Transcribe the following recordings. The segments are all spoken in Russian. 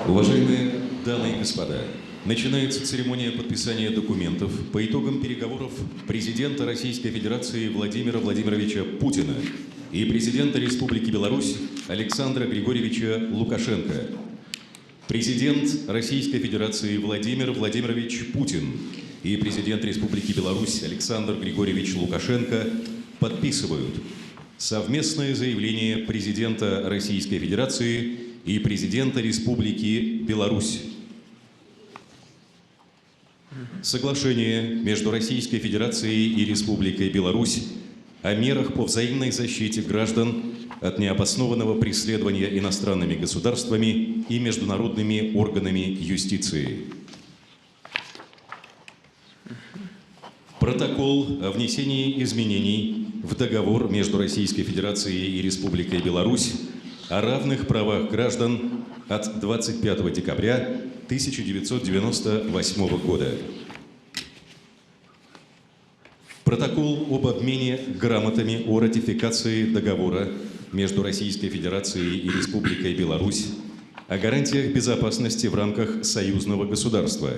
Уважаемые дамы и господа, начинается церемония подписания документов по итогам переговоров президента Российской Федерации Владимира Владимировича Путина и президента Республики Беларусь Александра Григорьевича Лукашенко. Президент Российской Федерации Владимир Владимирович Путин и президент Республики Беларусь Александр Григорьевич Лукашенко подписывают совместное заявление президента Российской Федерации и президента Республики Беларусь. Соглашение между Российской Федерацией и Республикой Беларусь о мерах по взаимной защите граждан от необоснованного преследования иностранными государствами и международными органами юстиции. Протокол о внесении изменений в договор между Российской Федерацией и Республикой Беларусь о равных правах граждан от 25 декабря 1998 года. Протокол об обмене грамотами о ратификации договора между Российской Федерацией и Республикой Беларусь о гарантиях безопасности в рамках союзного государства,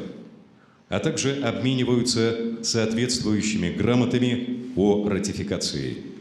а также обмениваются соответствующими грамотами о ратификации.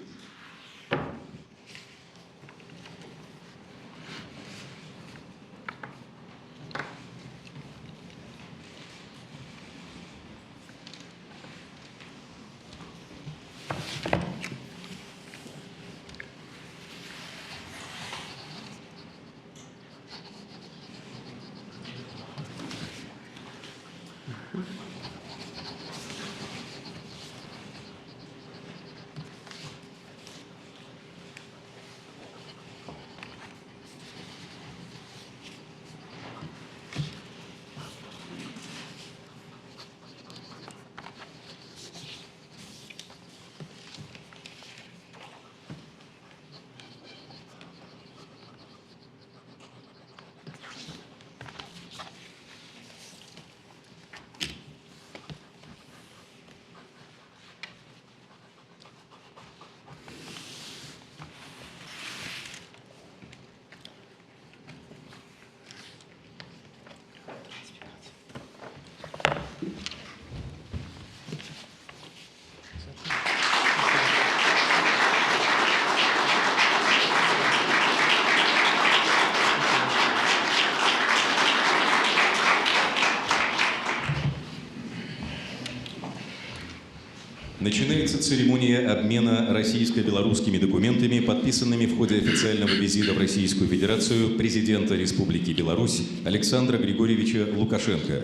Начинается церемония обмена российско-белорусскими документами, подписанными в ходе официального визита в Российскую Федерацию президента Республики Беларусь Александра Григорьевича Лукашенко.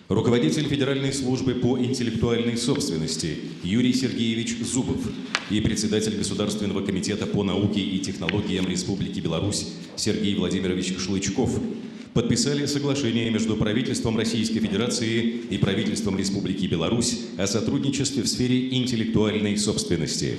Руководитель Федеральной службы по интеллектуальной собственности Юрий Сергеевич Зубов и председатель Государственного комитета по науке и технологиям Республики Беларусь Сергей Владимирович Шлычков подписали соглашение между правительством Российской Федерации и правительством Республики Беларусь о сотрудничестве в сфере интеллектуальной собственности.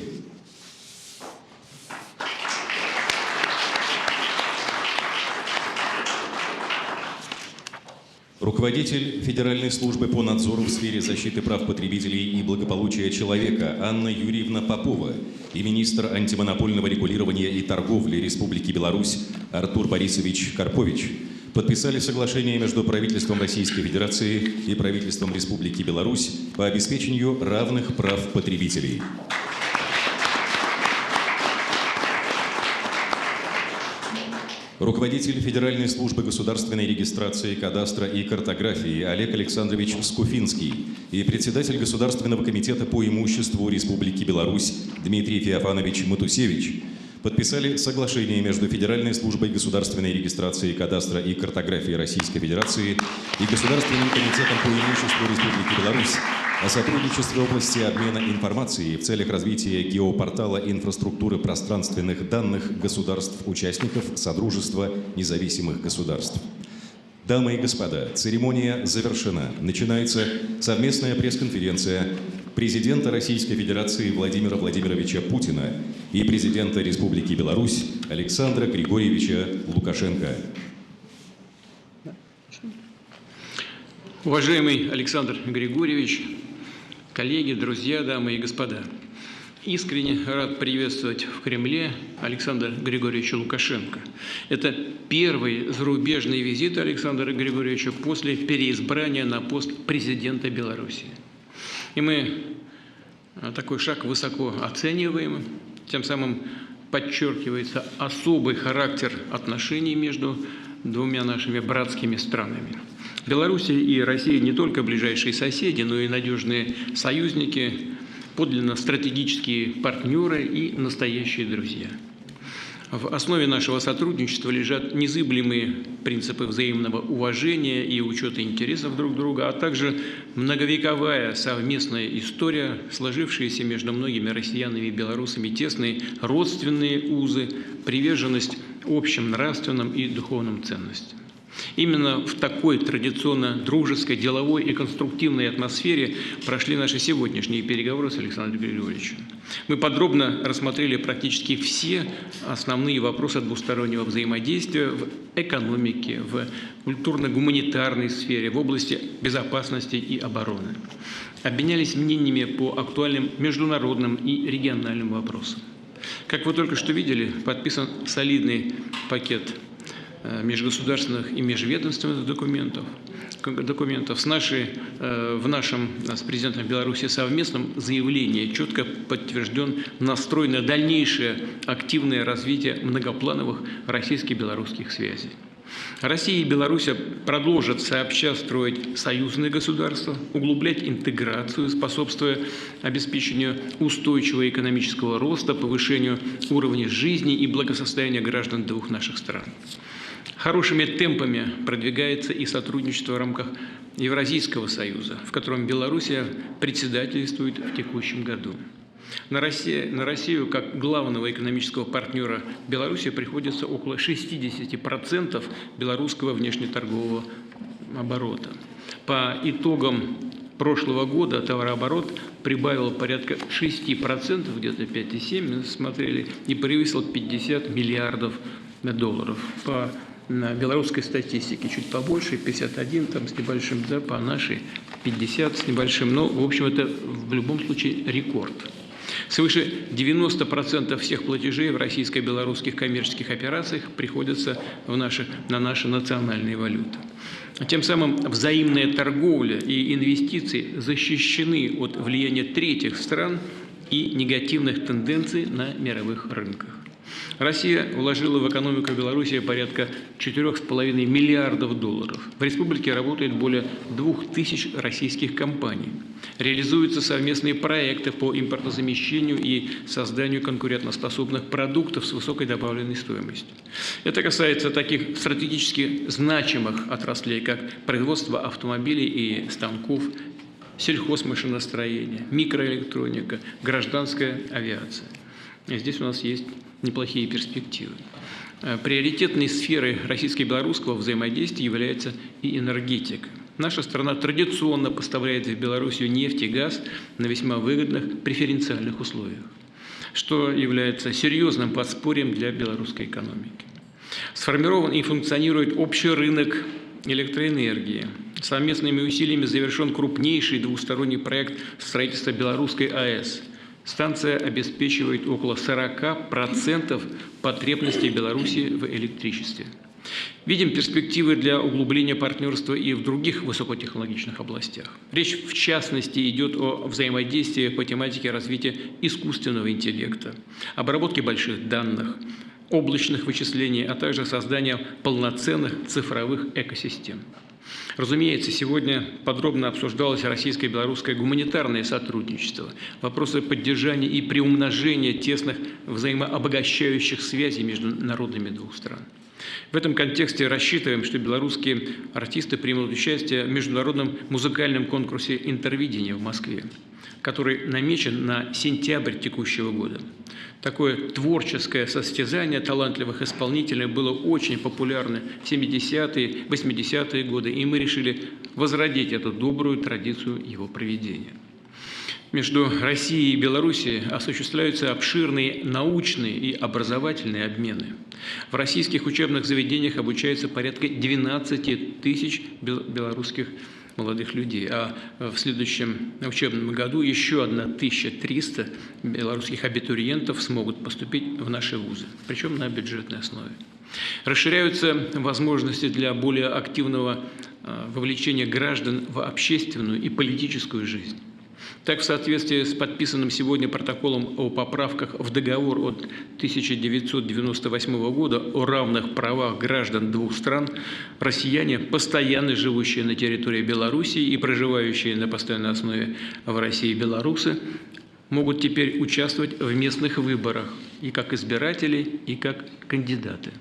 Руководитель Федеральной службы по надзору в сфере защиты прав потребителей и благополучия человека Анна Юрьевна Попова и министр антимонопольного регулирования и торговли Республики Беларусь Артур Борисович Карпович подписали соглашение между правительством Российской Федерации и правительством Республики Беларусь по обеспечению равных прав потребителей. Руководитель Федеральной службы государственной регистрации, кадастра и картографии Олег Александрович Скуфинский и председатель Государственного комитета по имуществу Республики Беларусь Дмитрий Феофанович Матусевич подписали соглашение между Федеральной службой государственной регистрации, кадастра и картографии Российской Федерации и Государственным комитетом по имуществу Республики Беларусь о сотрудничестве в области обмена информацией в целях развития геопортала инфраструктуры пространственных данных государств-участников Содружества независимых государств. Дамы и господа, церемония завершена. Начинается совместная пресс-конференция президента Российской Федерации Владимира Владимировича Путина и президента Республики Беларусь Александра Григорьевича Лукашенко. Уважаемый Александр Григорьевич, коллеги, друзья, дамы и господа, Искренне рад приветствовать в Кремле Александра Григорьевича Лукашенко. Это первый зарубежный визит Александра Григорьевича после переизбрания на пост президента Беларуси. И мы такой шаг высоко оцениваем, тем самым подчеркивается особый характер отношений между двумя нашими братскими странами. Белоруссия и Россия не только ближайшие соседи, но и надежные союзники, подлинно стратегические партнеры и настоящие друзья. В основе нашего сотрудничества лежат незыблемые принципы взаимного уважения и учета интересов друг друга, а также многовековая совместная история, сложившиеся между многими россиянами и белорусами тесные родственные узы, приверженность общим нравственным и духовным ценностям. Именно в такой традиционно дружеской, деловой и конструктивной атмосфере прошли наши сегодняшние переговоры с Александром Григорьевичем. Мы подробно рассмотрели практически все основные вопросы двустороннего взаимодействия в экономике, в культурно-гуманитарной сфере, в области безопасности и обороны. Обменялись мнениями по актуальным международным и региональным вопросам. Как вы только что видели, подписан солидный пакет межгосударственных и межведомственных документов в нашем с президентом Беларуси совместном заявлении четко подтвержден настрой на дальнейшее активное развитие многоплановых российско-белорусских связей. Россия и Беларусь продолжат сообща строить союзные государства, углублять интеграцию, способствуя обеспечению устойчивого экономического роста, повышению уровня жизни и благосостояния граждан двух наших стран. Хорошими темпами продвигается и сотрудничество в рамках Евразийского союза, в котором Белоруссия председательствует в текущем году. На Россию как главного экономического партнера Беларуси приходится около 60% белорусского внешнеторгового оборота. По итогам прошлого года товарооборот прибавил порядка 6%, где-то 5,7% мы смотрели, и превысил 50 миллиардов долларов. По белорусской статистике чуть побольше, 51 там с небольшим, да, по нашей 50 с небольшим, но, в общем, это в любом случае рекорд. Свыше 90% всех платежей в российско-белорусских коммерческих операциях приходятся на наши национальные валюты. Тем самым взаимная торговля и инвестиции защищены от влияния третьих стран и негативных тенденций на мировых рынках. Россия вложила в экономику Беларуси порядка 4,5 миллиардов долларов. В республике работает более 2000 российских компаний. Реализуются совместные проекты по импортозамещению и созданию конкурентоспособных продуктов с высокой добавленной стоимостью. Это касается таких стратегически значимых отраслей, как производство автомобилей и станков, сельхозмашиностроение, микроэлектроника, гражданская авиация. И здесь у нас есть неплохие перспективы. Приоритетной сферой российско-белорусского взаимодействия является и энергетика. Наша страна традиционно поставляет в Белоруссию нефть и газ на весьма выгодных преференциальных условиях, что является серьезным подспорьем для белорусской экономики. Сформирован и функционирует общий рынок электроэнергии. Совместными усилиями завершен крупнейший двусторонний проект строительства Белорусской АЭС. Станция обеспечивает около 40% потребностей Беларуси в электричестве. Видим перспективы для углубления партнерства и в других высокотехнологичных областях. Речь, в частности, идет о взаимодействии по тематике развития искусственного интеллекта, обработки больших данных, облачных вычислений, а также создания полноценных цифровых экосистем. Разумеется, сегодня подробно обсуждалось российско-белорусское гуманитарное сотрудничество, вопросы поддержания и приумножения тесных взаимообогащающих связей между народами двух стран. В этом контексте рассчитываем, что белорусские артисты примут участие в международном музыкальном конкурсе «Интервидение» в Москве, который намечен на сентябрь текущего года. Такое творческое состязание талантливых исполнителей было очень популярно в 70-е, 80-е годы, и мы решили возродить эту добрую традицию его проведения. Между Россией и Белоруссией осуществляются обширные научные и образовательные обмены. В российских учебных заведениях обучается порядка 12 тысяч белорусских молодых людей. А в следующем учебном году еще 1300 белорусских абитуриентов смогут поступить в наши вузы, причем на бюджетной основе. Расширяются возможности для более активного вовлечения граждан в общественную и политическую жизнь. Так, в соответствии с подписанным сегодня протоколом о поправках в договор от 1998 года о равных правах граждан двух стран, россияне, постоянно живущие на территории Белоруссии и проживающие на постоянной основе в России белорусы, могут теперь участвовать в местных выборах и как избиратели, и как кандидаты.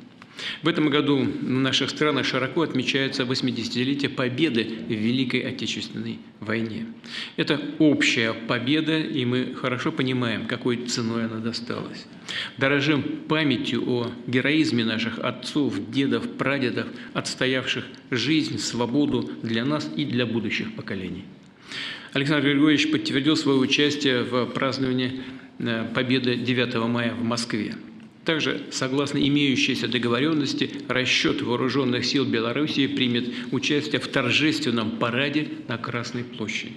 В этом году в наших странах широко отмечается 80-летие победы в Великой Отечественной войне. Это общая победа, и мы хорошо понимаем, какой ценой она досталась. Дорожим памятью о героизме наших отцов, дедов, прадедов, отстоявших жизнь, свободу для нас и для будущих поколений. Александр Григорьевич подтвердил свое участие в праздновании победы 9 мая в Москве. Также, согласно имеющейся договоренности, расчет вооруженных сил Белоруссии примет участие в торжественном параде на Красной площади.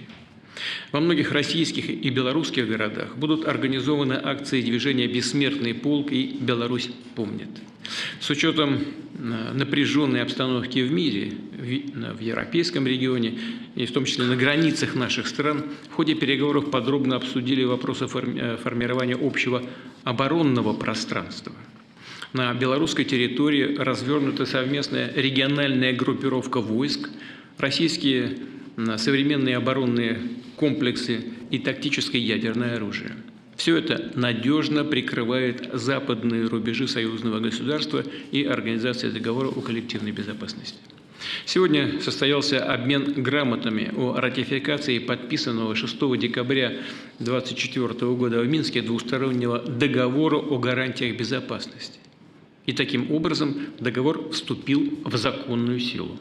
Во многих российских и белорусских городах будут организованы акции движения «Бессмертный полк» и «Беларусь помнит». С учетом напряженной обстановки в мире, в европейском регионе и в том числе на границах наших стран, в ходе переговоров подробно обсудили вопросы формирования общего оборонного пространства. На белорусской территории развернута совместная региональная группировка войск, российские современные оборонные комплексы и тактическое ядерное оружие. Все это надежно прикрывает западные рубежи союзного государства и Организации договора о коллективной безопасности. Сегодня состоялся обмен грамотами о ратификации подписанного 6 декабря 2024 года в Минске двустороннего договора о гарантиях безопасности. И таким образом договор вступил в законную силу.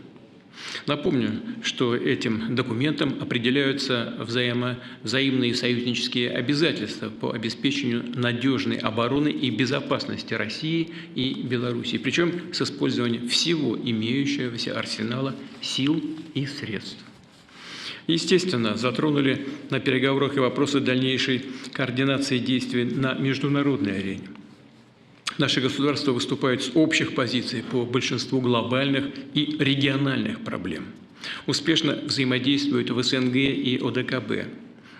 Напомню, что этим документом определяются взаимные союзнические обязательства по обеспечению надежной обороны и безопасности России и Белоруссии, причем с использованием всего имеющегося арсенала сил и средств. Естественно, затронули на переговорах и вопросы дальнейшей координации действий на международной арене. Наши государства выступают с общих позиций по большинству глобальных и региональных проблем, успешно взаимодействуют в СНГ и ОДКБ,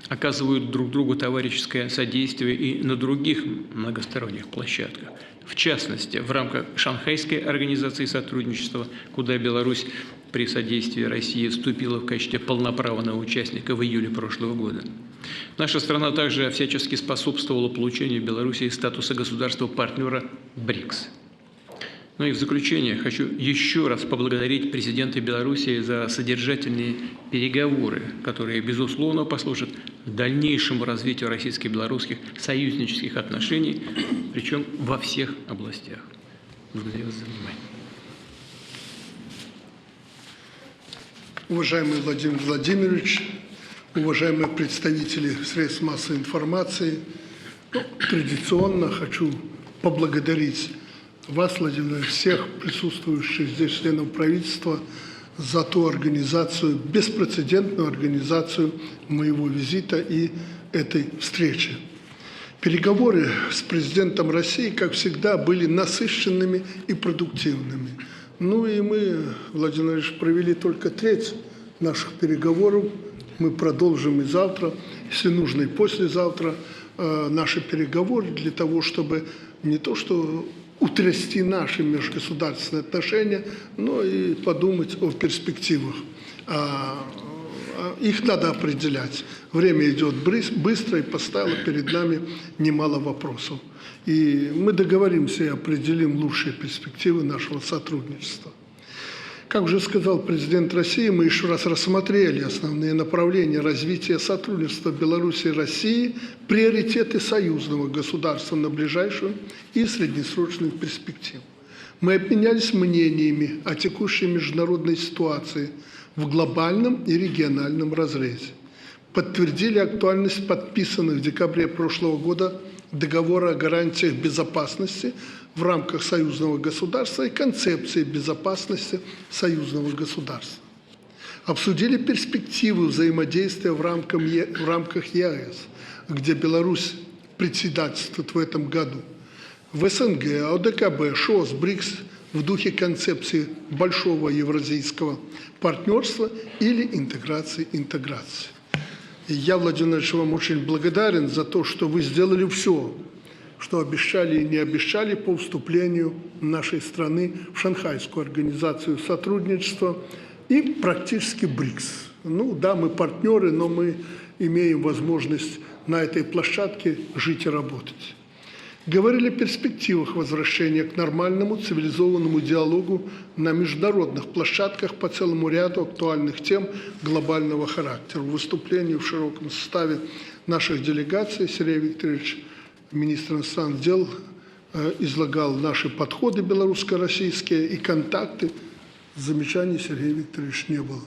оказывают друг другу товарищеское содействие и на других многосторонних площадках. В частности, в рамках Шанхайской организации сотрудничества, куда Беларусь при содействии России вступила в качестве полноправного участника в июле прошлого года. Наша страна также всячески способствовала получению Белоруссии статуса государства-партнера БРИКС. Ну и в заключение хочу еще раз поблагодарить президента Белоруссии за содержательные переговоры, которые, безусловно, послужат дальнейшему развитию российско-белорусских союзнических отношений, причем во всех областях. Благодарю вас за внимание. Уважаемый Владимир Владимирович, уважаемые представители средств массовой информации, традиционно хочу поблагодарить вас, Владимир, всех присутствующих здесь членов правительства за ту организацию, беспрецедентную организацию моего визита и этой встречи. Переговоры с президентом России, как всегда, были насыщенными и продуктивными. Ну и мы, Владимир Владимирович, провели только треть наших переговоров. Мы продолжим и завтра, если нужно, и послезавтра наши переговоры для того, чтобы не то что утрясти наши межгосударственные отношения, но и подумать о перспективах. Их надо определять. Время идет быстро и поставило перед нами немало вопросов. И мы договоримся и определим лучшие перспективы нашего сотрудничества. Как уже сказал президент России, мы еще раз рассмотрели основные направления развития сотрудничества Беларуси и России, приоритеты союзного государства на ближайшую и среднесрочную перспективу. Мы обменялись мнениями о текущей международной ситуации в глобальном и региональном разрезе. Подтвердили актуальность подписанных в декабре прошлого года договора о гарантиях безопасности в рамках союзного государства и концепции безопасности союзного государства. Обсудили перспективы взаимодействия в рамках ЕАЭС, где Беларусь председательствует в этом году. В СНГ, ОДКБ, ШОС, БРИКС в духе концепции большого евразийского партнерства или интеграции. И я, Владимир Владимирович, вам очень благодарен за то, что вы сделали все, что обещали и не обещали по вступлению нашей страны в Шанхайскую организацию сотрудничества и практически БРИКС. Ну да, мы партнеры, но мы имеем возможность на этой площадке жить и работать. Говорили о перспективах возвращения к нормальному цивилизованному диалогу на международных площадках по целому ряду актуальных тем глобального характера. В выступлении в широком составе наших делегаций Сергей Викторович, министр иностранных дел, излагал наши подходы белорусско-российские и контакты. Замечаний Сергей Викторович не было.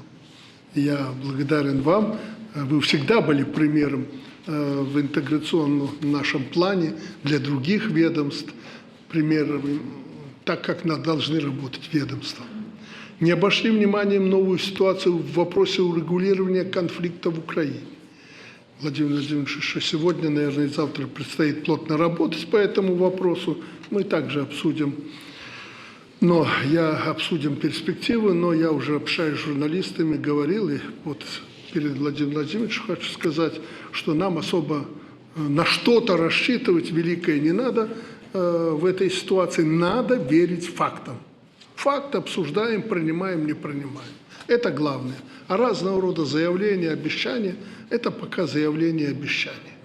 Я благодарен вам. Вы всегда были примером в интеграционном нашем плане для других ведомств, примером, так как должны работать ведомства. Не обошли вниманием новую ситуацию в вопросе урегулирования конфликта в Украине. Владимир Владимирович, что сегодня, наверное, и завтра предстоит плотно работать по этому вопросу. Мы также обсудим перспективы, но я уже общаюсь с журналистами, говорил, и вот перед Владимиром Владимировичем хочу сказать, что нам особо на что-то рассчитывать великое не надо в этой ситуации. Надо верить фактам. Факт обсуждаем, принимаем, не принимаем. Это главное. А разного рода заявления, обещания – это пока заявления и обещания.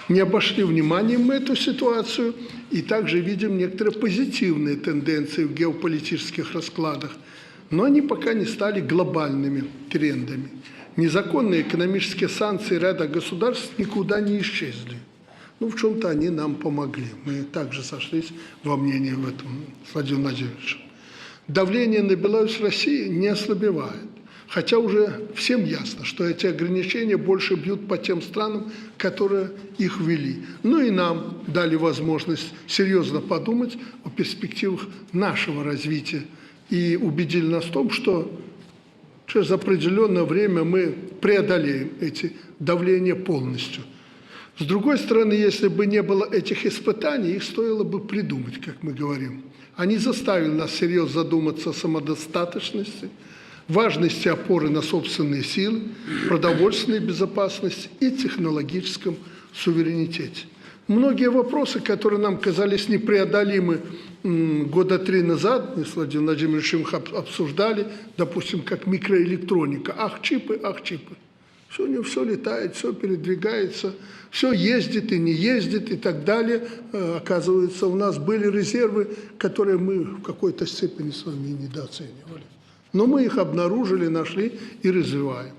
Не обошли вниманием мы эту ситуацию и также видим некоторые позитивные тенденции в геополитических раскладах, но они пока не стали глобальными трендами. Незаконные экономические санкции ряда государств никуда не исчезли. Ну, в чем-то они нам помогли. Мы также сошлись во мнении в этом с Владимиром Владимировичем. Давление на Беларусь в России не ослабевает. Хотя уже всем ясно, что эти ограничения больше бьют по тем странам, которые их ввели. Ну и нам дали возможность серьезно подумать о перспективах нашего развития и убедили нас в том, что через определенное время мы преодолеем эти давления полностью. С другой стороны, если бы не было этих испытаний, их стоило бы придумать, как мы говорим. Они заставили нас серьезно задуматься о самодостаточности, важности опоры на собственные силы, продовольственной безопасности и технологическом суверенитете. Многие вопросы, которые нам казались непреодолимы года 3 назад, мы с Владимиром Владимировичем их обсуждали, допустим, как микроэлектроника. Ах, чипы. Сегодня все летает, все передвигается, все ездит и не ездит и так далее. Оказывается, у нас были резервы, которые мы в какой-то степени с вами недооценивали. Но мы их обнаружили, нашли и развиваем.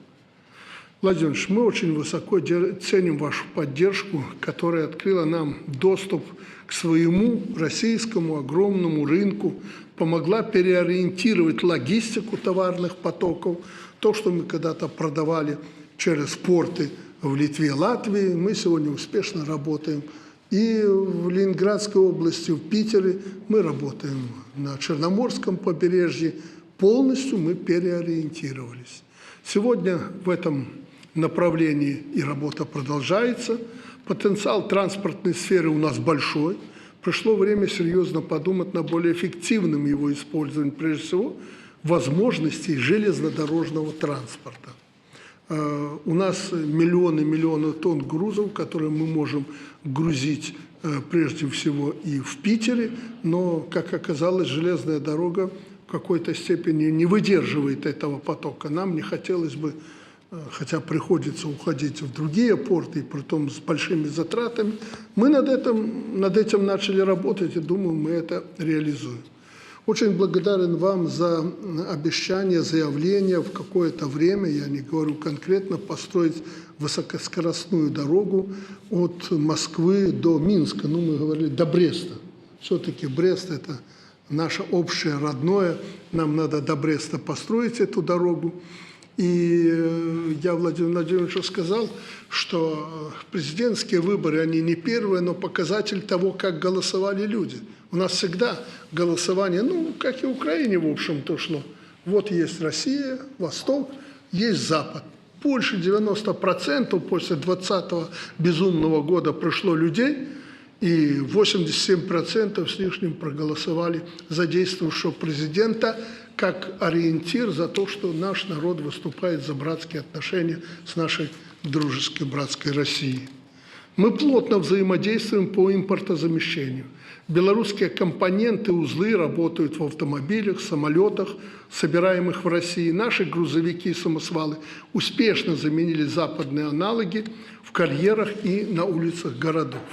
Владимир Ильич, мы очень высоко ценим вашу поддержку, которая открыла нам доступ к своему российскому огромному рынку, помогла переориентировать логистику товарных потоков. То, что мы когда-то продавали через порты в Литве, Латвии, мы сегодня успешно работаем. И в Ленинградской области, в Питере мы работаем на Черноморском побережье. Полностью мы переориентировались. Сегодня в этом направлении и работа продолжается. Потенциал транспортной сферы у нас большой. Пришло время серьезно подумать над более эффективным его использованием, прежде всего, возможностей железнодорожного транспорта. У нас миллионы тонн грузов, которые мы можем грузить прежде всего и в Питере, но, как оказалось, железная дорога в какой-то степени не выдерживает этого потока. Нам не хотелось бы, хотя приходится уходить в другие порты, и притом с большими затратами, мы над этим начали работать и думаю, мы это реализуем. Очень благодарен вам за обещание, заявление в какое-то время, я не говорю конкретно, построить высокоскоростную дорогу от Москвы до Минска, ну мы говорили до Бреста. Все-таки Брест – это наше общее родное, нам надо до Бреста построить эту дорогу. И я Владимиру Владимировичу сказал, что президентские выборы, они не первые, но показатель того, как голосовали люди. У нас всегда голосование, ну, как и в Украине, в общем-то, шло. Вот есть Россия, Восток, есть Запад. Больше 90% после 20-го безумного года прошло людей, и 87% с лишним проголосовали за действующего президента как ориентир за то, что наш народ выступает за братские отношения с нашей дружеской братской Россией. Мы плотно взаимодействуем по импортозамещению. Белорусские компоненты, узлы работают в автомобилях, самолетах, собираемых в России. Наши грузовики и самосвалы успешно заменили западные аналоги в карьерах и на улицах городов.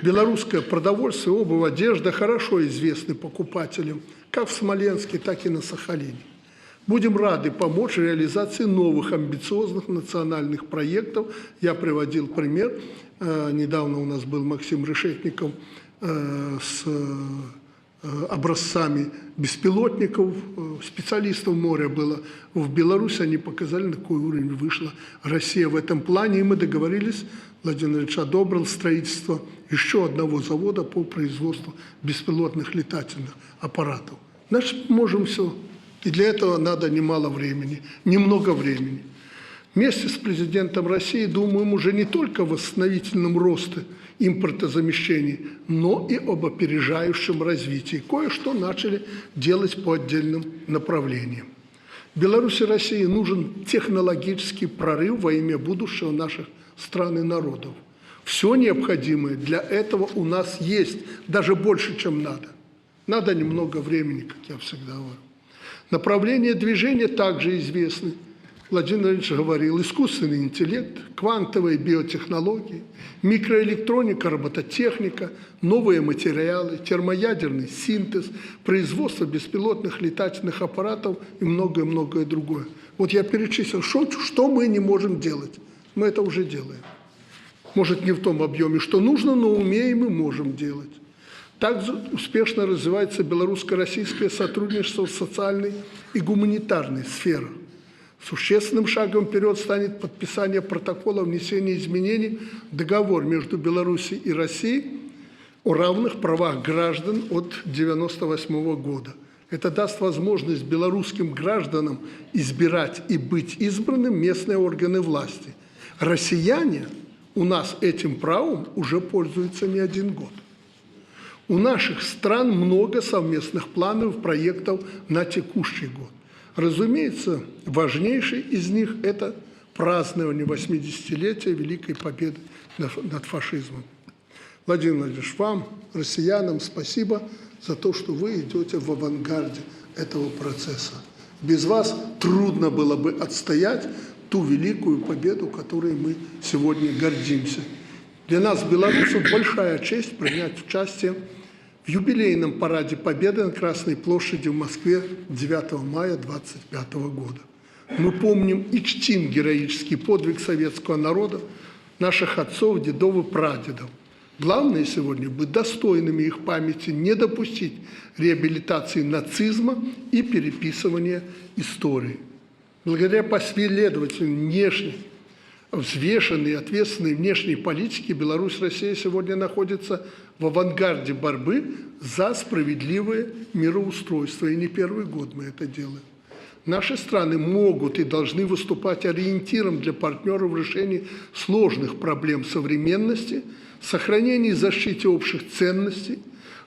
Белорусское продовольствие, обувь, одежда хорошо известны покупателям как в Смоленске, так и на Сахалине. Будем рады помочь в реализации новых амбициозных национальных проектов. Я приводил пример. Недавно у нас был Максим Решетников с образцами беспилотников, специалистов моря было в Беларуси. Они показали, на какой уровень вышла Россия в этом плане. И мы договорились, Владимир Ильич одобрил строительство еще одного завода по производству беспилотных летательных аппаратов. Значит, можем все. И для этого надо немало времени, немного времени. Вместе с президентом России думаем уже не только о восстановительном росте импортозамещении, но и об опережающем развитии. Кое-что начали делать по отдельным направлениям. Беларуси и России нужен технологический прорыв во имя будущего наших стран и народов. Все необходимое для этого у нас есть, даже больше, чем надо. Надо немного времени, как я всегда говорю. Направления движения также известны. Владимир Ильич говорил: искусственный интеллект, квантовые биотехнологии, микроэлектроника, робототехника, новые материалы, термоядерный синтез, производство беспилотных летательных аппаратов и многое-многое другое. Вот я перечислил, что мы не можем делать. Мы это уже делаем. Может, не в том объеме, что нужно, но умеем и можем делать. Также успешно развивается белорусско-российское сотрудничество в социальной и гуманитарной сферах. Существенным шагом вперед станет подписание протокола внесения изменений в договор между Беларусью и Россией о равных правах граждан от 1998 года. Это даст возможность белорусским гражданам избирать и быть избранным местные органы власти. Россияне у нас этим правом уже пользуются не один год. У наших стран много совместных планов, проектов на текущий год. Разумеется, важнейший из них – это празднование 80-летия Великой Победы над фашизмом. Владимир Владимирович, вам, россиянам, спасибо за то, что вы идете в авангарде этого процесса. Без вас трудно было бы отстоять ту великую победу, которой мы сегодня гордимся. Для нас, белорусов, большая честь принять участие в юбилейном параде Победы на Красной площади в Москве 9 мая 1925 года. Мы помним и чтим героический подвиг советского народа, наших отцов, дедов и прадедов. Главное сегодня быть достойными их памяти, не допустить реабилитации нацизма и переписывания истории. Благодаря последовательной внешней, взвешенной и ответственной внешней политике Беларусь и Россия сегодня находятся в авангарде борьбы за справедливое мироустройство. И не первый год мы это делаем. Наши страны могут и должны выступать ориентиром для партнеров в решении сложных проблем современности, сохранении и защите общих ценностей,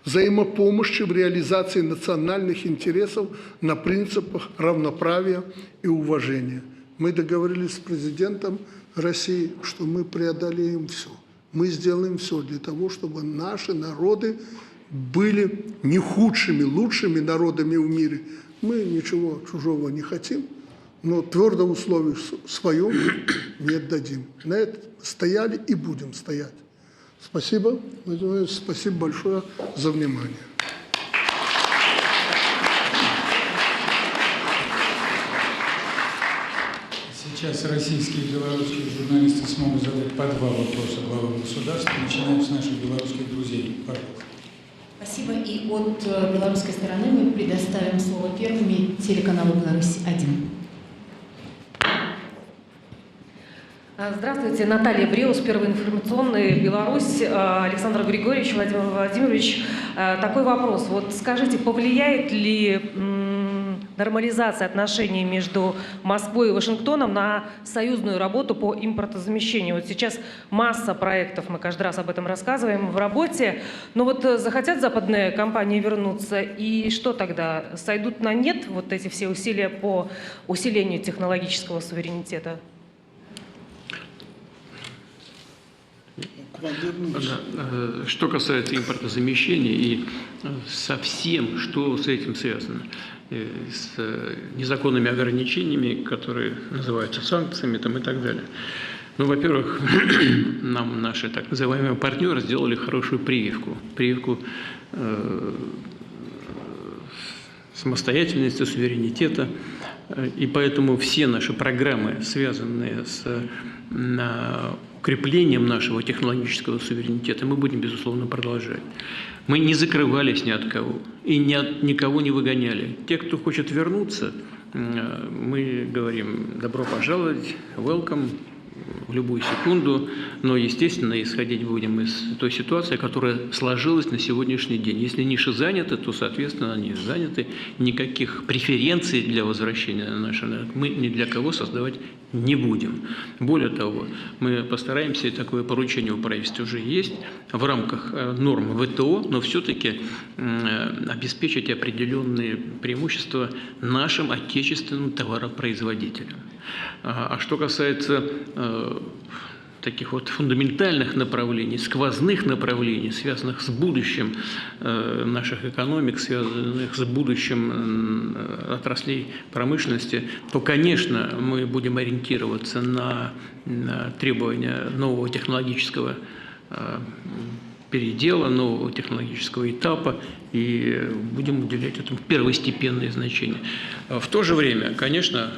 взаимопомощи в реализации национальных интересов на принципах равноправия и уважения. Мы договорились с президентом России, что мы преодолеем все. Мы сделаем все для того, чтобы наши народы были не худшими, лучшими народами в мире. Мы ничего чужого не хотим, но твердо условие своем не отдадим. На это стояли и будем стоять. Спасибо, Владимир Ильич, спасибо большое за внимание. Сейчас российские и белорусские журналисты смогут задать по 2 вопроса главам государства. Начинаем с наших белорусских друзей. Пожалуйста. Спасибо. И от белорусской стороны мы предоставим слово первыми телеканалу «Беларусь-1». Здравствуйте, Наталья Бреус, Первый информационный, Беларусь, Александр Григорьевич, Владимир Владимирович. Такой вопрос. Вот скажите, повлияет ли нормализации отношений между Москвой и Вашингтоном на союзную работу по импортозамещению. Вот сейчас масса проектов, мы каждый раз об этом рассказываем, в работе. Но вот захотят западные компании вернуться, и что тогда? Сойдут на нет вот эти все усилия по усилению технологического суверенитета? Да. Что касается импортозамещения и со всем, что с этим связано, с незаконными ограничениями, которые называются санкциями там, и так далее. Ну, во-первых, нам наши так называемые партнеры сделали хорошую прививку самостоятельности, суверенитета. И поэтому все наши программы, связанные с укреплением нашего технологического суверенитета, мы будем, безусловно, продолжать. Мы не закрывались ни от кого и никого не выгоняли. Те, кто хочет вернуться, мы говорим добро пожаловать, welcome, в любую секунду, но, естественно, исходить будем из той ситуации, которая сложилась на сегодняшний день. Если ниши заняты, то, соответственно, они заняты. Никаких преференций для возвращения на наш рынок мы ни для кого создавать не будем. Более того, мы постараемся, и такое поручение у правительства уже есть, в рамках норм ВТО, но все-таки обеспечить определенные преимущества нашим отечественным товаропроизводителям. А что касается таких вот фундаментальных направлений, сквозных направлений, связанных с будущим наших экономик, связанных с будущим отраслей промышленности, то, конечно, мы будем ориентироваться на требования нового технологического передела, нового технологического этапа и будем уделять этому первостепенное значение. В то же время, конечно,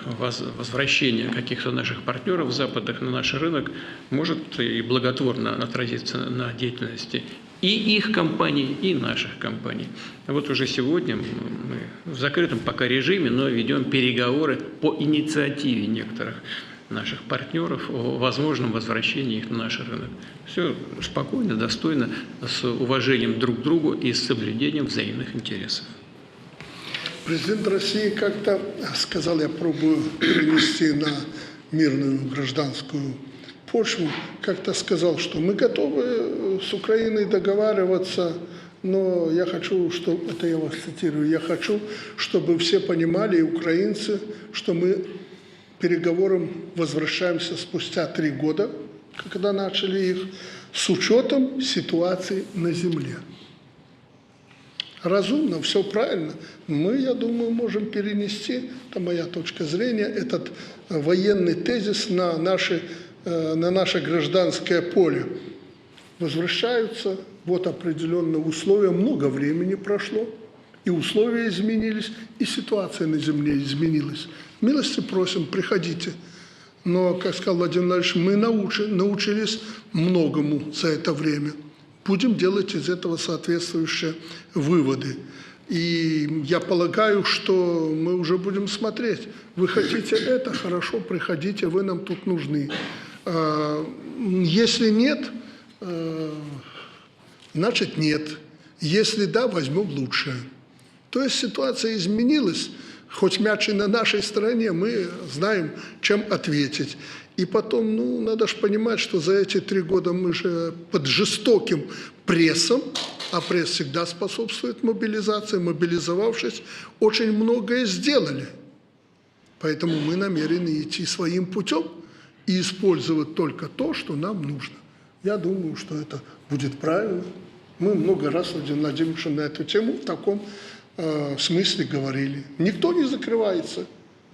возвращение каких-то наших партнеров западных на наш рынок может и благотворно отразиться на деятельности и их компаний, и наших компаний. Вот уже сегодня мы в закрытом пока режиме, но ведем переговоры по инициативе некоторых наших партнеров о возможном возвращении их на наш рынок. Все спокойно, достойно, с уважением друг к другу и с соблюдением взаимных интересов. Президент России как-то сказал, я пробую перевести на мирную гражданскую почву, как-то сказал, что мы готовы с Украиной договариваться, но я хочу, чтобы, это я вас цитирую, я хочу, чтобы все понимали, и украинцы, что мы переговорам возвращаемся спустя 3 года, когда начали их, с учетом ситуации на земле. Разумно, все правильно. Мы, я думаю, можем перенести, это моя точка зрения, этот военный тезис на наше гражданское поле. Возвращаются, вот определенные условия, много времени прошло, и условия изменились, и ситуация на земле изменилась. Милости просим, приходите. Но, как сказал Владимир Владимирович, мы научились многому за это время. Будем делать из этого соответствующие выводы. И я полагаю, что мы уже будем смотреть. Вы хотите это? Хорошо, приходите, вы нам тут нужны. Если нет, значит нет. Если да, возьмем лучшее. То есть ситуация изменилась. Хоть мяч и на нашей стороне, мы знаем, чем ответить. И потом, надо же понимать, что за эти 3 года мы же под жестоким прессом, а пресс всегда способствует мобилизации, мобилизовавшись, очень многое сделали. Поэтому мы намерены идти своим путем и использовать только то, что нам нужно. Я думаю, что это будет правильно. Мы много раз с Владимиром Владимировичем на эту тему в таком в смысле говорили. Никто не закрывается,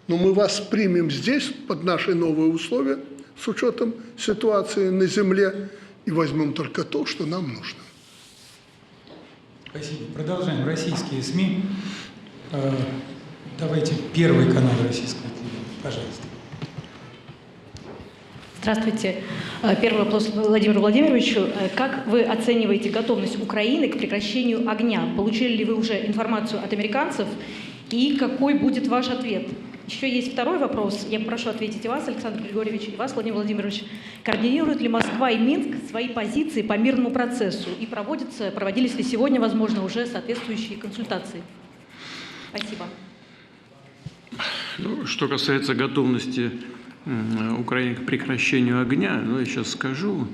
но мы вас примем здесь под наши новые условия с учетом ситуации на земле и возьмем только то, что нам нужно. Спасибо. Продолжаем. Российские СМИ. Давайте Первый канал российского телевидения. Пожалуйста. Здравствуйте. Первый вопрос Владимиру Владимировичу. Как вы оцениваете готовность Украины к прекращению огня? Получили ли вы уже информацию от американцев? И какой будет ваш ответ? Еще есть второй вопрос. Я прошу ответить и вас, Александр Григорьевич, и вас, Владимир Владимирович. Координируют ли Москва и Минск свои позиции по мирному процессу? И проводились ли сегодня, возможно, уже соответствующие консультации? Спасибо. Ну, что касается готовности Украины к прекращению огня, я сейчас скажу,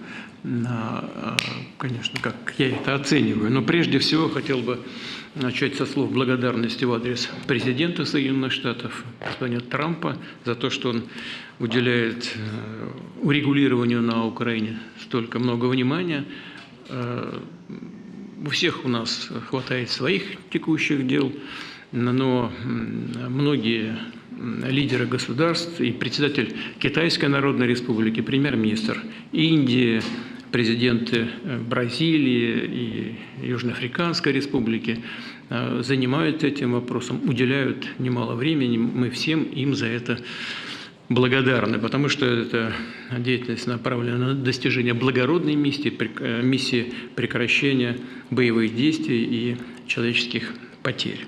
конечно, как я это оцениваю, но прежде всего хотел бы начать со слов благодарности в адрес президента Соединенных Штатов, господина Трампа, за то, что он уделяет урегулированию на Украине столько много внимания. У всех у нас хватает своих текущих дел, но многие лидеры государств и председатель Китайской Народной Республики, премьер-министр Индии, президенты Бразилии и Южноафриканской Республики занимаются этим вопросом, уделяют немало времени. Мы всем им за это благодарны, потому что эта деятельность направлена на достижение благородной миссии прекращения боевых действий и человеческих потерь.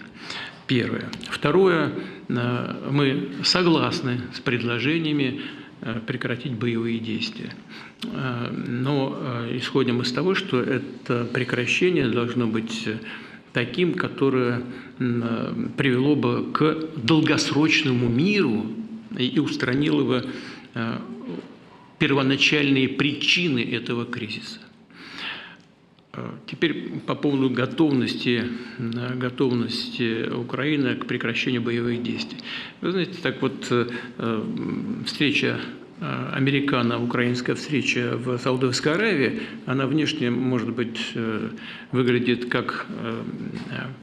Первое. Второе. Мы согласны с предложениями прекратить боевые действия. Но исходим из того, что это прекращение должно быть таким, которое привело бы к долгосрочному миру и устранило бы первоначальные причины этого кризиса. Теперь по поводу готовности Украины к прекращению боевых действий. Вы знаете, так вот, встреча американо-украинская встреча в Саудовской Аравии, она внешне, может быть, выглядит как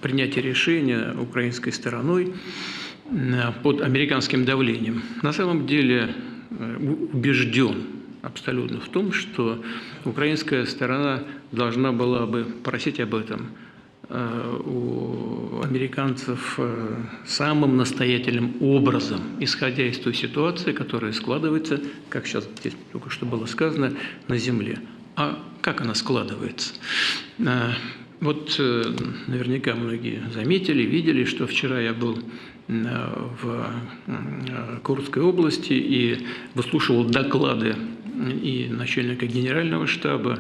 принятие решения украинской стороной под американским давлением. На самом деле убежден абсолютно в том, что украинская сторона должна была бы просить об этом у американцев самым настоятельным образом, исходя из той ситуации, которая складывается, как сейчас здесь только что было сказано, на земле. А как она складывается? Вот наверняка многие заметили, видели, что вчера я был в Курской области и выслушивал доклады и начальника генерального штаба,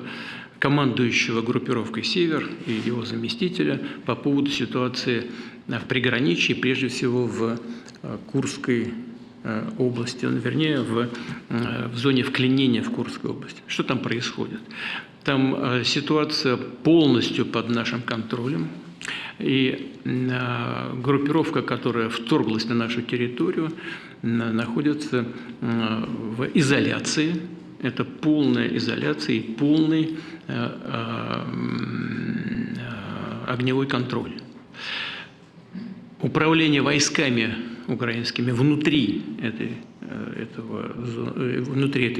командующего группировкой «Север» и его заместителя по поводу ситуации в приграничье, прежде всего в Курской области, вернее, в зоне вклинения в Курской области. Что там происходит? Там ситуация полностью под нашим контролем, и группировка, которая вторглась на нашу территорию, находится в изоляции. Это полная изоляция и полный огневой контроль. Управление войсками украинскими внутри этой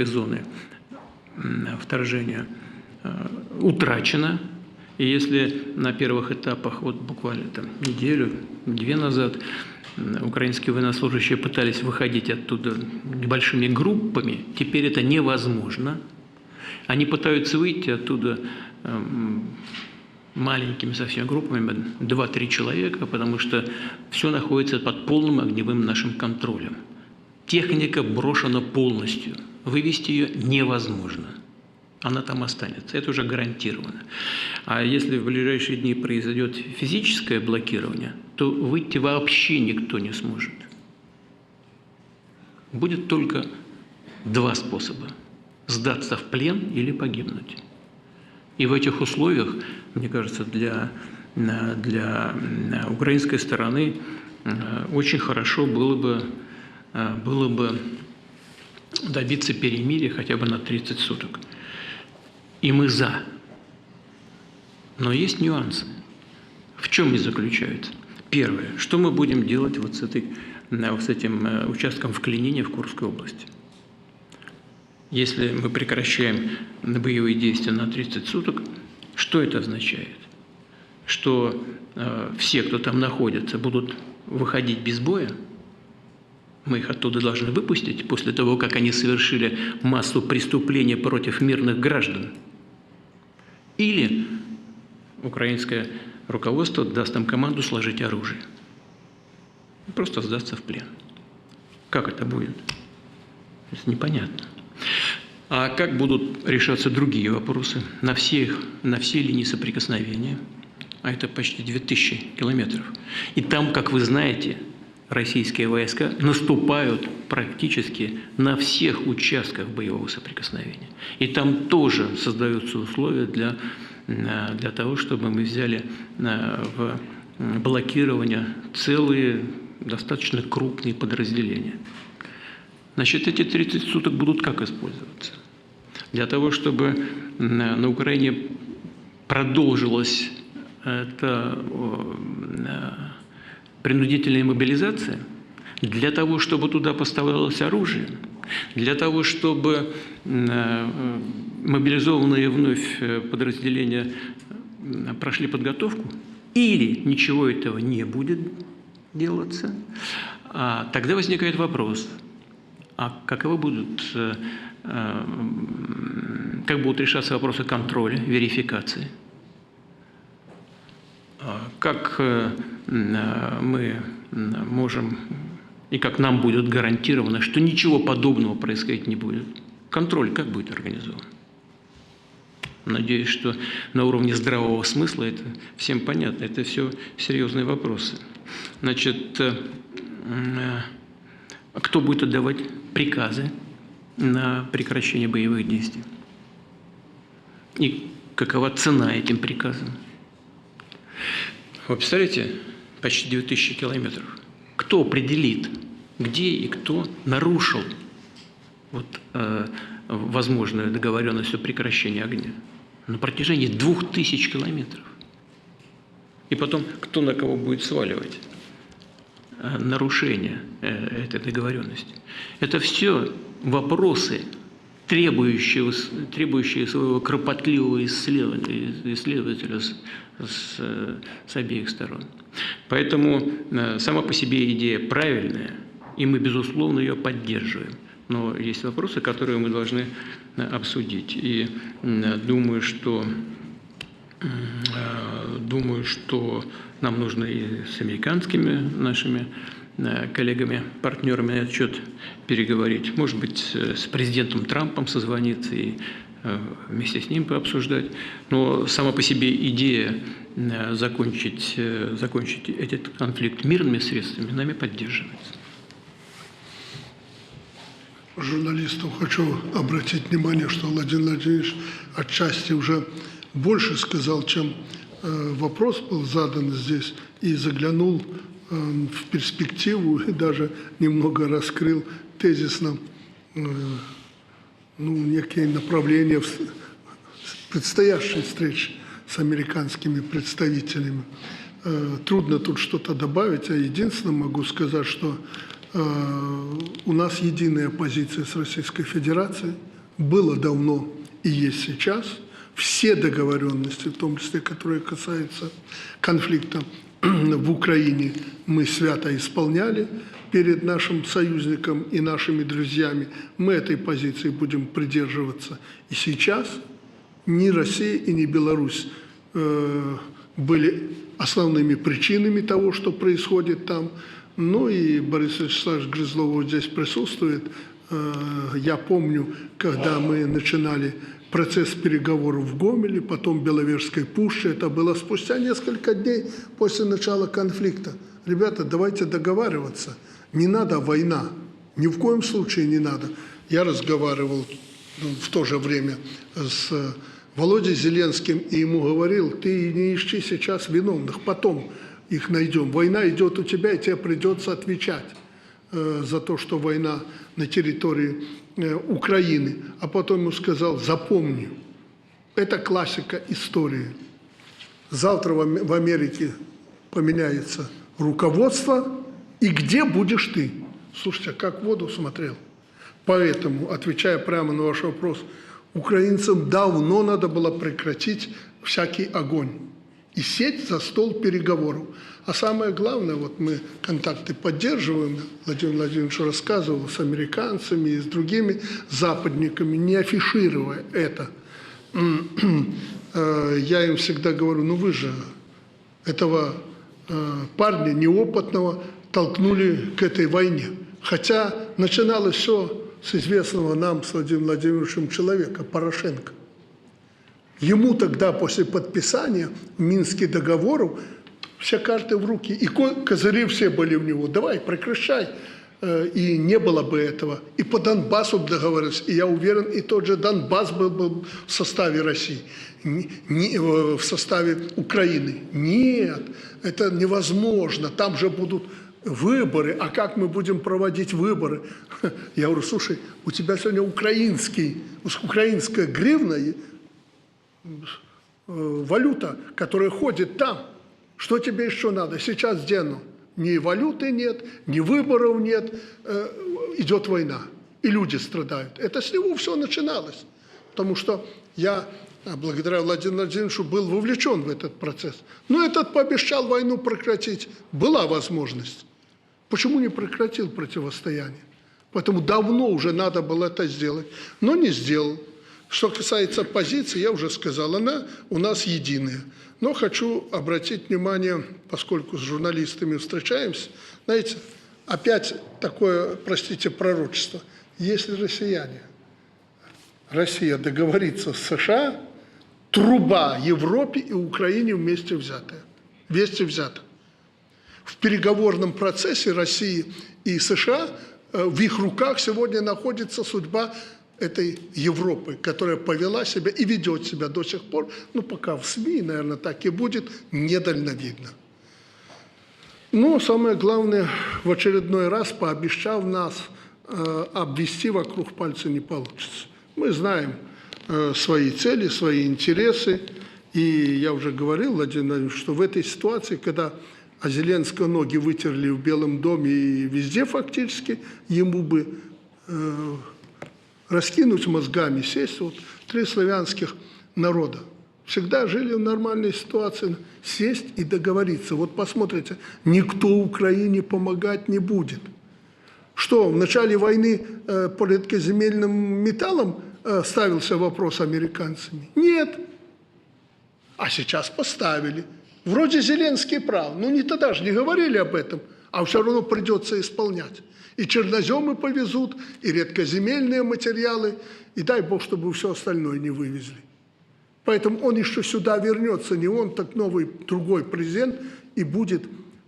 зоны вторжения утрачено. И если на первых этапах, вот буквально там неделю-две назад, украинские военнослужащие пытались выходить оттуда небольшими группами, теперь это невозможно. Они пытаются выйти оттуда маленькими совсем группами, 2-3 человека, потому что все находится под полным огневым нашим контролем. Техника брошена полностью. Вывести ее невозможно. Она там останется. Это уже гарантированно. А если в ближайшие дни произойдет физическое блокирование, то выйти вообще никто не сможет. Будет только два способа – сдаться в плен или погибнуть. И в этих условиях, мне кажется, для украинской стороны очень хорошо было бы добиться перемирия хотя бы на 30 суток. И мы за. Но есть нюансы. В чем они заключаются? Первое. Что мы будем делать вот с этим участком вклинения в Курской области? Если мы прекращаем боевые действия на 30 суток, что это означает? Что все, кто там находится, будут выходить без боя? Мы их оттуда должны выпустить после того, как они совершили массу преступлений против мирных граждан? Или украинское руководство даст им команду сложить оружие? Просто сдаться в плен. Как это будет? Это непонятно. А как будут решаться другие вопросы на все линии соприкосновения? А это почти 2000 километров. И там, как вы знаете, российские войска наступают практически на всех участках боевого соприкосновения. И там тоже создаются условия для того, чтобы мы взяли в блокирование целые достаточно крупные подразделения. Значит, эти 30 суток будут как использоваться? Для того, чтобы на Украине продолжилась эта принудительная мобилизация, для того, чтобы туда поставлялось оружие, для того, чтобы мобилизованные вновь подразделения прошли подготовку, или ничего этого не будет делаться, тогда возникает вопрос, а как будут решаться вопросы контроля, верификации? Как мы можем и как нам будет гарантировано, что ничего подобного происходить не будет? Контроль как будет организован? Надеюсь, что на уровне здравого смысла это всем понятно. Это все серьезные вопросы. Значит, кто будет отдавать приказы на прекращение боевых действий? И какова цена этим приказам? Вы представляете, почти 2000 километров. Кто определит, где и кто нарушил возможную договоренность о прекращении огня? На протяжении 2000 километров. И потом, кто на кого будет сваливать нарушение этой договоренности? Это все вопросы, требующие своего кропотливого исследователя с обеих сторон. Поэтому сама по себе идея правильная, и мы, безусловно, ее поддерживаем. Но есть вопросы, которые мы должны обсудить. И думаю, что нам нужно и с американскими нашими коллегами, партнерами на этот счет переговорить. Может быть, с президентом Трампом созвониться и вместе с ним пообсуждать. Но сама по себе идея закончить этот конфликт мирными средствами нами поддерживается. Журналистам хочу обратить внимание, что Владимир Владимирович отчасти уже больше сказал, чем вопрос был задан здесь, и заглянул в перспективу, и даже немного раскрыл тезисно некие направления в предстоящей встрече с американскими представителями. Трудно тут что-то добавить, а единственное могу сказать, что у нас единая позиция с Российской Федерацией, было давно и есть сейчас. Все договоренности, в том числе, которые касаются конфликта в Украине, мы свято исполняли перед нашим союзником и нашими друзьями. Мы этой позиции будем придерживаться и сейчас. Ни Россия и ни Беларусь были основными причинами того, что происходит там. Ну и Борис Вячеславович Грызлов здесь присутствует. Я помню, когда мы начинали процесс переговоров в Гомеле, потом в Беловежской пуще. Это было спустя несколько дней после начала конфликта. Ребята, давайте договариваться. Не надо война. Ни в коем случае не надо. Я разговаривал в то же время с Володей Зеленским и ему говорил: ты не ищи сейчас виновных, потом их найдем. Война идет у тебя, и тебе придется отвечать за то, что война на территории Украины. А потом ему сказал: запомни, это классика истории. Завтра в Америке поменяется руководство, и где будешь ты? Слушайте, как в воду смотрел. Поэтому, отвечая прямо на ваш вопрос, украинцам давно надо было прекратить всякий огонь и сесть за стол переговоров. А самое главное, вот мы контакты поддерживаем, Владимир Владимирович рассказывал, с американцами и с другими западниками, не афишируя это. Я им всегда говорю: ну вы же этого парня неопытного толкнули к этой войне. Хотя начиналось все с известного нам, с Владимиром Владимировичем, человека, Порошенко. Ему тогда, после подписания Минских договоров, все карты в руки, и козыри все были у него. Давай, прекращай. И не было бы этого. И по Донбассу договорились. И я уверен, и тот же Донбасс был бы в составе России, в составе Украины. Нет, это невозможно. Там же будут выборы. А как мы будем проводить выборы? Я говорю, слушай, у тебя сегодня украинская гривна, валюта, которая ходит там. Что тебе еще надо? Сейчас где оно? Ни валюты нет, ни выборов нет, идет война, и люди страдают. Это с него все начиналось, потому что я, благодаря Владимиру Владимировичу, был вовлечен в этот процесс. Но этот пообещал войну прекратить. Была возможность. Почему не прекратил противостояние? Поэтому давно уже надо было это сделать, но не сделал. Что касается позиции, я уже сказал, она у нас единая. Но хочу обратить внимание, поскольку с журналистами встречаемся, знаете, опять такое, простите, пророчество. Если Россия договорится с США, труба Европе и Украине вместе взята. В переговорном процессе России и США в их руках сегодня находится судьба этой Европы, которая повела себя и ведет себя до сих пор, ну, пока в СМИ, наверное, так и будет, недальновидно. Но самое главное, в очередной раз, пообещав нас, обвести вокруг пальца не получится. Мы знаем свои цели, свои интересы, и я уже говорил, Владимир Владимирович, что в этой ситуации, когда Зеленского ноги вытерли в Белом доме и везде фактически, ему бы раскинуть мозгами, сесть, вот 3 славянских народа. Всегда жили в нормальной ситуации, сесть и договориться. Вот посмотрите, никто Украине помогать не будет. Что, в начале войны по редкоземельным металлам ставился вопрос американцами? Нет. А сейчас поставили. Вроде Зеленский прав, но не тогда же не говорили об этом, а все равно придется исполнять. И черноземы повезут, и редкоземельные материалы, и дай Бог, чтобы все остальное не вывезли. Поэтому он еще сюда вернется, не он, так новый, другой президент, и будет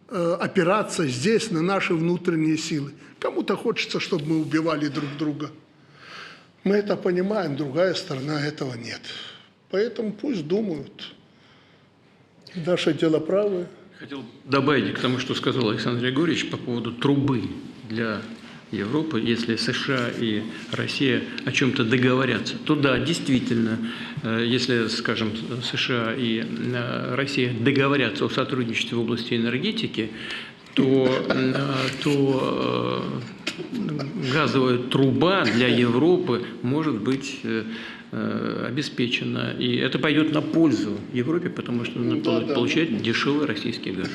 опираться здесь на наши внутренние силы. Кому-то хочется, чтобы мы убивали друг друга. Мы это понимаем, другая сторона этого нет. Поэтому пусть думают. Наше дело правое. Хотел добавить к тому, что сказал Александр Григорьевич по поводу трубы для Европы. Если США и Россия о чем-то договорятся, то да, действительно, если, скажем, США и Россия договорятся о сотрудничестве в области энергетики, то газовая труба для Европы может быть обеспечена. И это пойдет на пользу Европе, потому что она получает дешевый российский газ.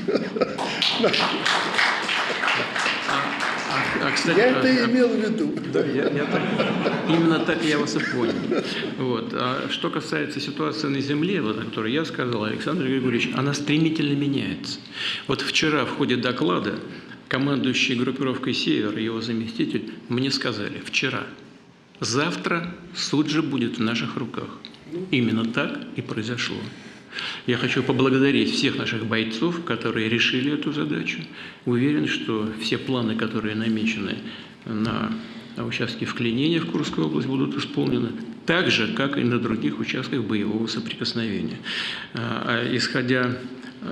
Кстати, я это имел в виду. Да, именно так я вас и понял. Вот. А что касается ситуации на земле, вот, о которой я сказал, Александр Григорьевич, она стремительно меняется. Вот вчера в ходе доклада командующий группировкой «Север» и его заместитель мне сказали, вчера, завтра Суджа будет в наших руках. Именно так и произошло. Я хочу поблагодарить всех наших бойцов, которые решили эту задачу. Уверен, что все планы, которые намечены на участке вклинения в Курскую область, будут исполнены так же, как и на других участках боевого соприкосновения. Исходя,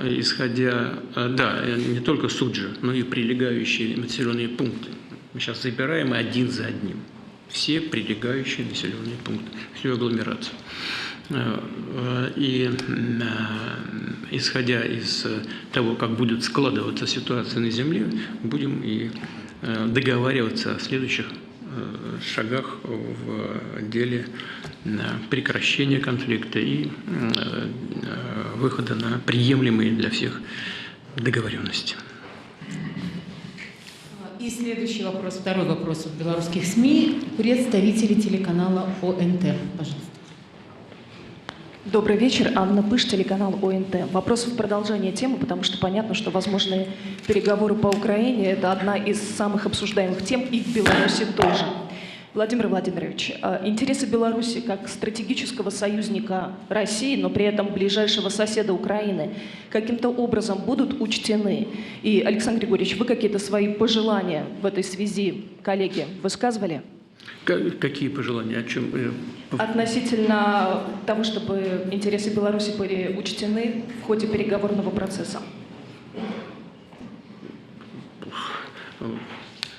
не только Суджа, но и прилегающие населенные пункты. Мы сейчас забираем один за одним все прилегающие населенные пункты, всю агломерацию. И исходя из того, как будет складываться ситуация на земле, будем и договариваться о следующих шагах в деле прекращения конфликта и выхода на приемлемые для всех договоренности. И следующий вопрос, второй вопрос от белорусских СМИ. Представители телеканала ОНТ. Пожалуйста. Добрый вечер. Анна Пыш, телеканал ОНТ. Вопрос в продолжение темы, потому что понятно, что возможные переговоры по Украине – это одна из самых обсуждаемых тем и в Беларуси тоже. Владимир Владимирович, интересы Беларуси как стратегического союзника России, но при этом ближайшего соседа Украины, каким-то образом будут учтены? И, Александр Григорьевич, вы какие-то свои пожелания в этой связи, коллеги, высказывали? Какие пожелания? О чем? Относительно того, чтобы интересы Беларуси были учтены в ходе переговорного процесса.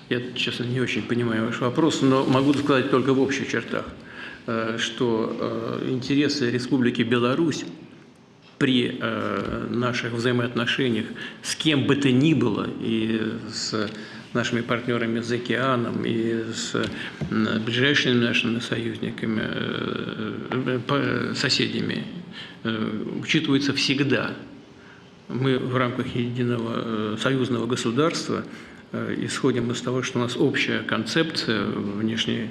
Я, честно, не очень понимаю ваш вопрос, но могу сказать только в общих чертах, что интересы Республики Беларусь при наших взаимоотношениях с кем бы то ни было, и с нашими партнерами за океаном, и с ближайшими нашими союзниками, соседями, учитываются всегда. Мы в рамках единого союзного государства исходим из того, что у нас общая концепция внешней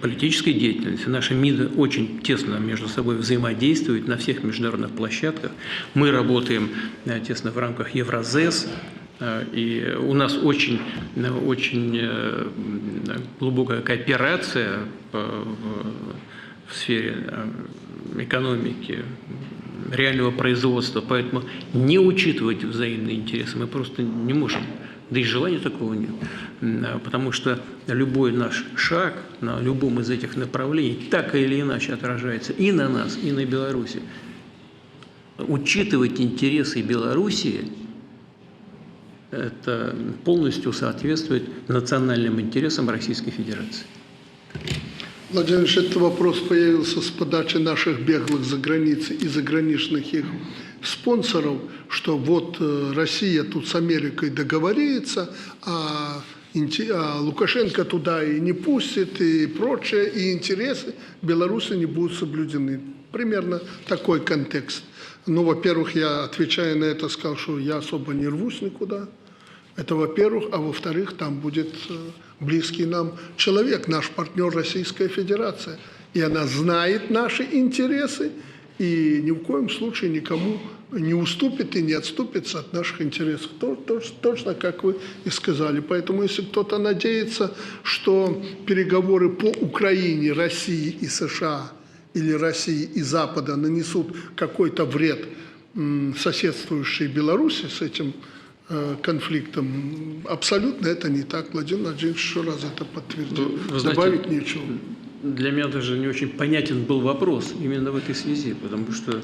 политической деятельности. Наши МИДы очень тесно между собой взаимодействуют на всех международных площадках. Мы работаем тесно в рамках Евразес, и у нас очень глубокая кооперация в сфере экономики, реального производства, поэтому не учитывать взаимные интересы мы просто не можем. Да и желания такого нет. Потому что любой наш шаг на любом из этих направлений так или иначе отражается и на нас, и на Беларуси. Учитывать интересы Белоруссии – это полностью соответствует национальным интересам Российской Федерации. Владимир Ильич, этот вопрос появился с подачи наших беглых за границей и заграничных их спонсоров, что вот Россия тут с Америкой договорится, а Лукашенко туда и не пустит, и прочее, и интересы Беларуси не будут соблюдены. Примерно такой контекст. Ну, во-первых, я, отвечая на это, сказал, что я особо не рвусь никуда. Это во-первых. А во-вторых, там будет близкий нам человек, наш партнер Российская Федерация. И она знает наши интересы и ни в коем случае никому не уступит и не отступится от наших интересов. Точно как вы и сказали. Поэтому если кто-то надеется, что переговоры по Украине, России и США или России и Запада нанесут какой-то вред соседствующей Беларуси с этим конфликтом, абсолютно это не так. Владимир Владимирович еще раз это подтвердил. Добавить нечего. Для меня даже не очень понятен был вопрос именно в этой связи, потому что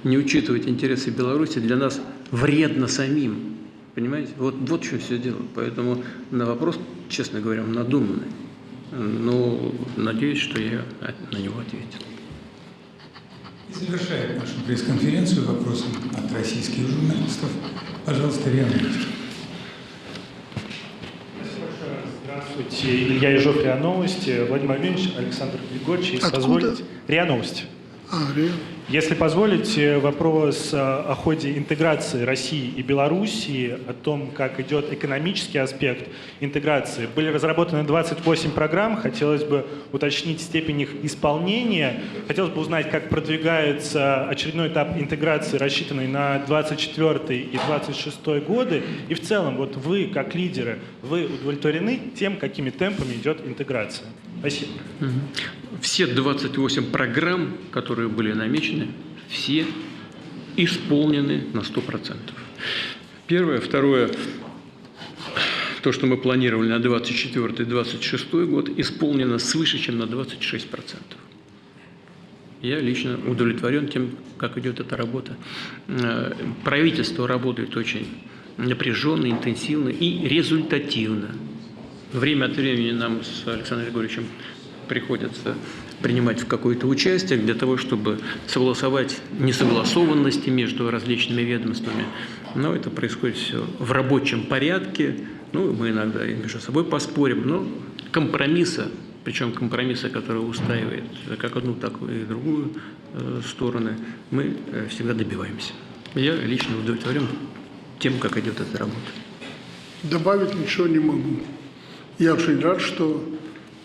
не учитывать интересы Беларуси для нас вредно самим. Понимаете? Вот в чем все дело. Поэтому на вопрос, честно говоря, надуманный. Но надеюсь, что я на него ответил. И завершает нашу пресс-конференцию вопросом от российских журналистов. Пожалуйста, РИА Новости. Здравствуйте, Илья Ежов, РИА Новости. Владимир Владимирович, Александр Григорьевич, если позволите. РИА Новости. РИА. Если позволите, вопрос о ходе интеграции России и Белоруссии, о том, как идет экономический аспект интеграции. Были разработаны 28 программ, хотелось бы уточнить степень их исполнения. Хотелось бы узнать, как продвигается очередной этап интеграции, рассчитанный на 24 и 26 годы. И в целом, вот вы, как лидеры, вы удовлетворены тем, какими темпами идет интеграция? Спасибо. Все 28 программ, которые были намечены, все исполнены на 100%. Первое. Второе. То, что мы планировали на 24-26 год, исполнено свыше, чем на 26%. Я лично удовлетворен тем, как идет эта работа. Правительство работает очень напряженно, интенсивно и результативно. Время от времени нам с Александром Григорьевичем приходится принимать в какое-то участие для того, чтобы согласовать несогласованности между различными ведомствами. Но это происходит все в рабочем порядке. Ну, мы иногда и между собой поспорим, но компромисса, причем компромисса, который устраивает как одну, так и другую стороны, мы всегда добиваемся. Я лично удовлетворен тем, как идет эта работа. Добавить ничего не могу. Я очень рад, что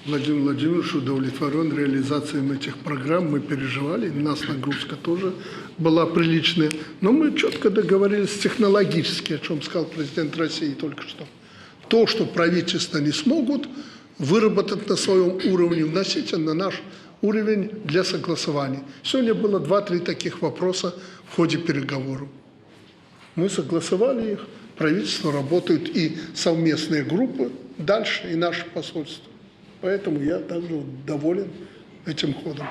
Владимир Владимирович удовлетворен реализацией этих программ. Мы переживали, у нас нагрузка тоже была приличная. Но мы четко договорились технологически, о чем сказал президент России только что. то, что правительства не смогут выработать на своем уровне, вносите на наш уровень для согласования. Сегодня было 2-3 таких вопроса в ходе переговоров. Мы согласовали их, правительство работают и совместные группы дальше, и наше посольство. Поэтому я также доволен этим ходом.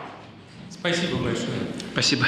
Спасибо большое. Спасибо.